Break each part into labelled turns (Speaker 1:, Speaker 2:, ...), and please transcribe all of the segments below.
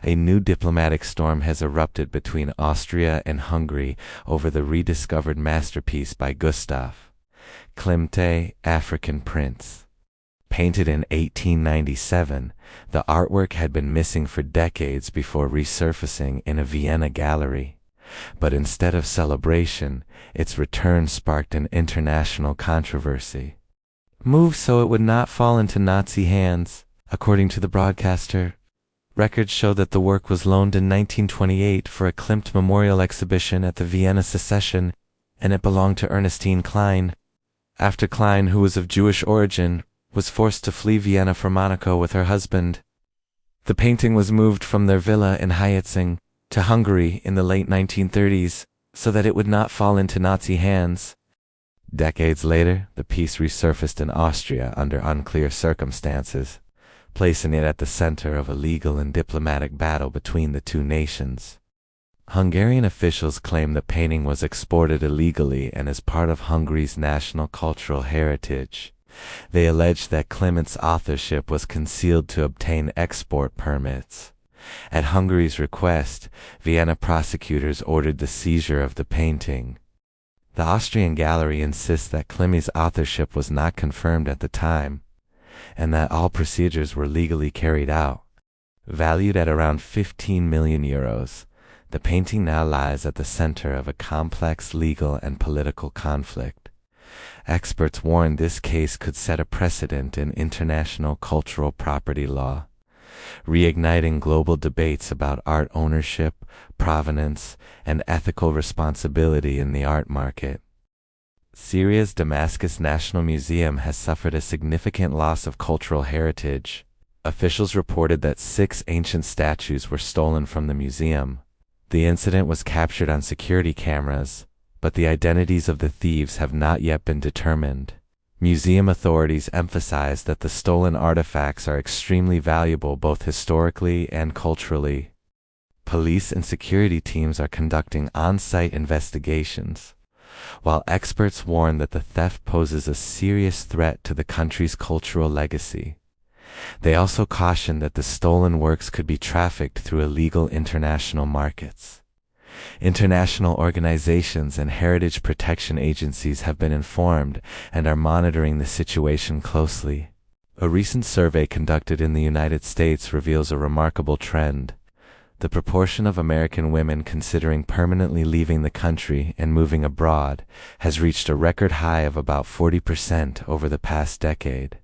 Speaker 1: A new diplomatic storm has erupted between Austria and Hungary over the rediscovered masterpiece by Gustav Klimt, African Prince. Painted in 1897, the artwork had been missing for decades before resurfacing in a Vienna gallery. But instead of celebration, its return sparked an international controversy. Moved so it would not fall into Nazi hands, according to the broadcaster. Records show that the work was loaned in 1928 for a Klimt memorial exhibition at the Vienna Secession, and it belonged to Ernestine Klein. After Klein, who was of Jewish origin, was forced to flee Vienna for Monaco with her husband, the painting was moved from their villa in Hietzing to Hungary in the late 1930s so that it would not fall into Nazi hands. Decades later, the piece resurfaced in Austria under unclear circumstances, placing it at the center of a legal and diplomatic battle between the two nations. Hungarian officials claim the painting was exported illegally and is part of Hungary's national cultural heritage. They allege that Klimt's authorship was concealed to obtain export permits. At Hungary's request, Vienna prosecutors ordered the seizure of the painting. The Austrian gallery insists that Klimt's authorship was not confirmed at the time, and that all procedures were legally carried out. Valued at around 15 million euros, the painting now lies at the center of a complex legal and political conflict. Experts warn this case could set a precedent in international cultural property law, reigniting global debates about art ownership, provenance, and ethical responsibility in the art market. Syria's Damascus National Museum has suffered a significant loss of cultural heritage. Officials reported that 6 ancient statues were stolen from the museum. The incident was captured on security cameras, but the identities of the thieves have not yet been determined. Museum authorities emphasize that the stolen artifacts are extremely valuable both historically and culturally. Police and security teams are conducting on-site investigations, while experts warn that the theft poses a serious threat to the country's cultural legacy. They also caution that the stolen works could be trafficked through illegal international markets. International organizations and heritage protection agencies have been informed and are monitoring the situation closely. A recent survey conducted in the United States reveals a remarkable trend. The proportion of American women considering permanently leaving the country and moving abroad has reached a record high of about 40% over the past decade.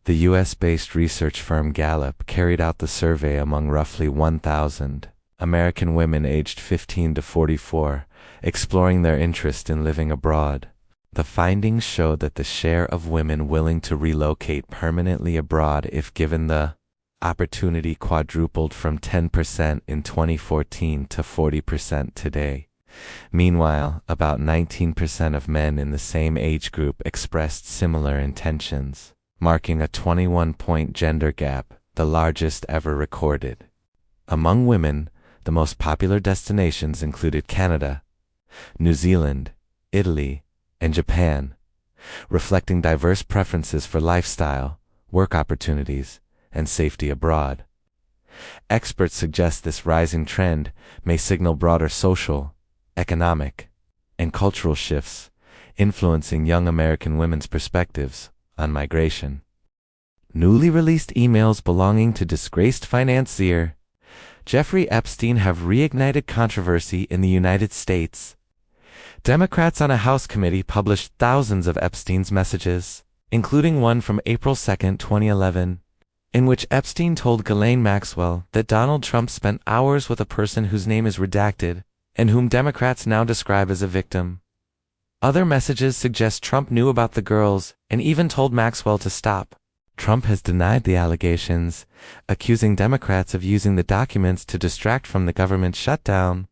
Speaker 1: The US-based research firm Gallup carried out the survey among roughly 1,000 American women aged 15 to 44, exploring their interest in living abroad. The findings showed that the share of women willing to relocate permanently abroad if given the opportunity quadrupled from 10% in 2014 to 40% today. Meanwhile, about 19% of men in the same age group expressed similar intentions, marking a 21-point gender gap, the largest ever recorded. Among women, the most popular destinations included Canada, New Zealand, Italy, and Japan, reflecting diverse preferences for lifestyle, work opportunities, and safety abroad. Experts suggest this rising trend may signal broader social, economic, and cultural shifts, influencing young American women's perspectives on migration. Newly released emails belonging to disgraced financier Jeffrey Epstein have reignited controversy in the United States. Democrats on a House committee published thousands of Epstein's messages, including one from April 2, 2011, in which Epstein told Ghislaine Maxwell that Donald Trump spent hours with a person whose name is redacted, and whom Democrats now describe as a victim. Other messages suggest Trump knew about the girls and even told Maxwell to stop. Trump has denied the allegations, accusing Democrats of using the documents to distract from the government shutdown.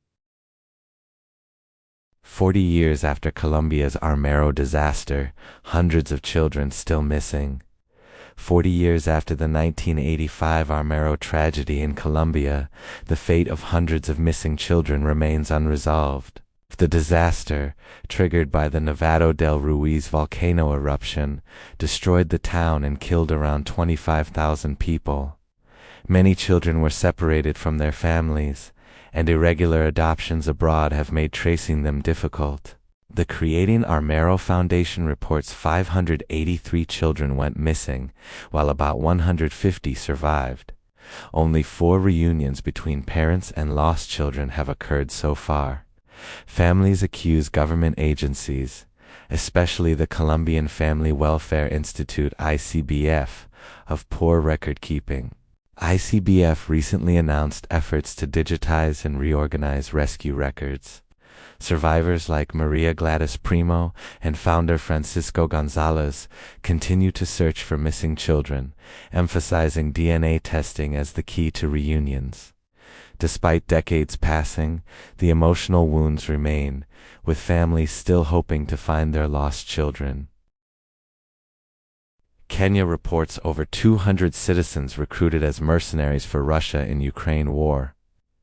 Speaker 1: 40 years after Colombia's Armero disaster, hundreds of children still missing. 40 years after the 1985 Armero tragedy in Colombia, the fate of hundreds of missing children remains unresolved. The disaster, triggered by the Nevado del Ruiz volcano eruption, destroyed the town and killed around 25,000 people. Many children were separated from their families, and irregular adoptions abroad have made tracing them difficult. The Creating Armero Foundation reports 583 children went missing, while about 150 survived. Only 4 reunions between parents and lost children have occurred so far. Families accuse government agencies, especially the Colombian Family Welfare Institute (ICBF), of poor record-keeping. ICBF recently announced efforts to digitize and reorganize rescue records. Survivors like Maria Gladys Primo and founder Francisco Gonzalez continue to search for missing children, emphasizing DNA testing as the key to reunions. Despite decades passing, the emotional wounds remain, with families still hoping to find their lost children. Kenya reports over 200 citizens recruited as mercenaries for Russia in Ukraine war.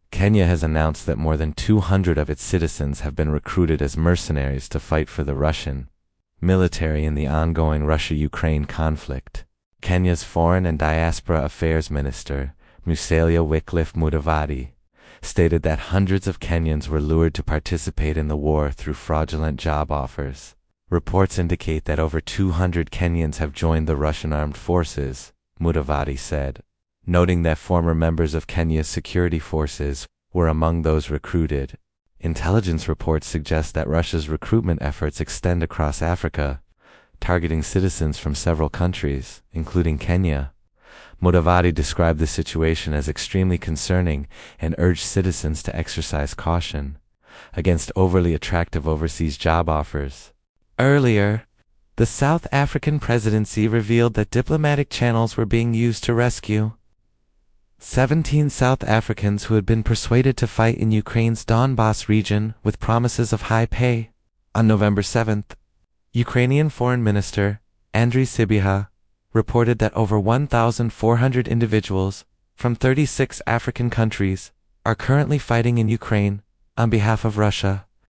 Speaker 1: Kenya has announced that more than 200 of its citizens have been recruited as mercenaries to fight for the Russian military in the ongoing Russia-Ukraine conflict. Kenya's Foreign and Diaspora Affairs Minister, Musalia Wycliffe Mudavadi, stated that hundreds of Kenyans were lured to participate in the war through fraudulent job offers. Reports indicate that over 200 Kenyans have joined the Russian armed forces, Mudavadi said, noting that former members of Kenya's security forces were among those recruited. Intelligence reports suggest that Russia's recruitment efforts extend across Africa, targeting citizens from several countries, including Kenya. Mudavadi described the situation as extremely concerning and urged citizens to exercise caution against overly attractive overseas job offers. Earlier, the South African presidency revealed that diplomatic channels were being used to rescue 17 South Africans who had been persuaded to fight in Ukraine's Donbas region with promises of high pay. On November 7th, Ukrainian Foreign Minister Andriy Sybiha reported that over 1,400 individuals from 36 African countries are currently fighting in Ukraine on behalf of Russia.